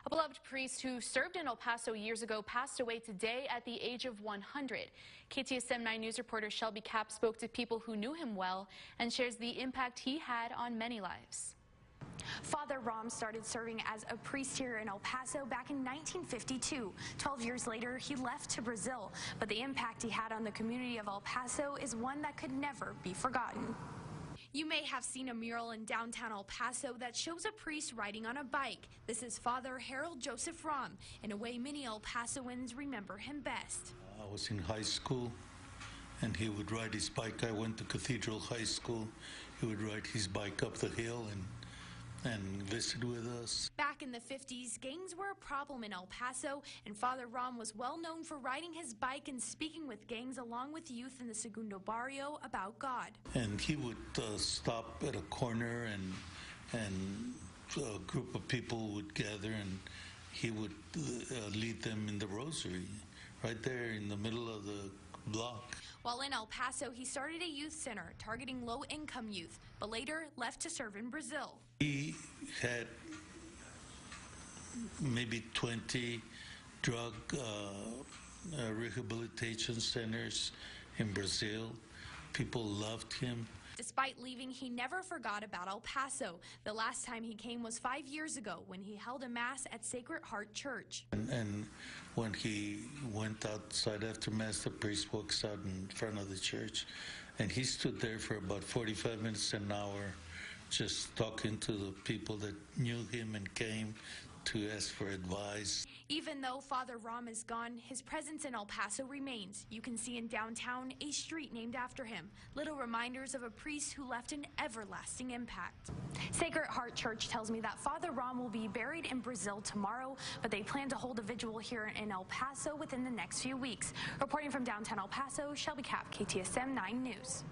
A beloved priest who served in El Paso years ago passed away today at the age of 100. KTSM 9 News reporter Shelby Kapp spoke to people who knew him well and shares the impact he had on many lives. Father Rahm started serving as a priest here in El Paso back in 1952. 12 years later, he left to Brazil, but the impact he had on the community of El Paso is one that could never be forgotten. You may have seen a mural in downtown El Paso that shows a priest riding on a bike. This is Father Harold Joseph Rahm. In a way, many El Pasoans remember him best. I was in high school, and he would ride his bike. I went to Cathedral High School. He would ride his bike up the hill and visit with us. Back in the 50s, gangs were a problem in El Paso, and Father Rahm was well known for riding his bike and speaking with gangs along with youth in the Segundo Barrio about God. And he would stop at a corner, and a group of people would gather, and he would lead them in the rosary right there in the middle of the block. While in El Paso, he started a youth center targeting low-income youth, but later left to serve in Brazil. He had maybe 20 drug rehabilitation centers in Brazil. People loved him. Despite leaving, he never forgot about El Paso. The last time he came was 5 years ago when he held a mass at Sacred Heart Church. And when he went outside after mass, the priest walks out in front of the church, and he stood there for about 45 minutes, an hour, just talking to the people that knew him and came to ask for advice. Even though Father Rahm is gone, his presence in El Paso remains. You can see in downtown a street named after him. Little reminders of a priest who left an everlasting impact. Sacred Heart Church tells me that Father Rahm will be buried in Brazil tomorrow, but they plan to hold a vigil here in El Paso within the next few weeks. Reporting from downtown El Paso, Shelby Kapp, KTSM 9 News.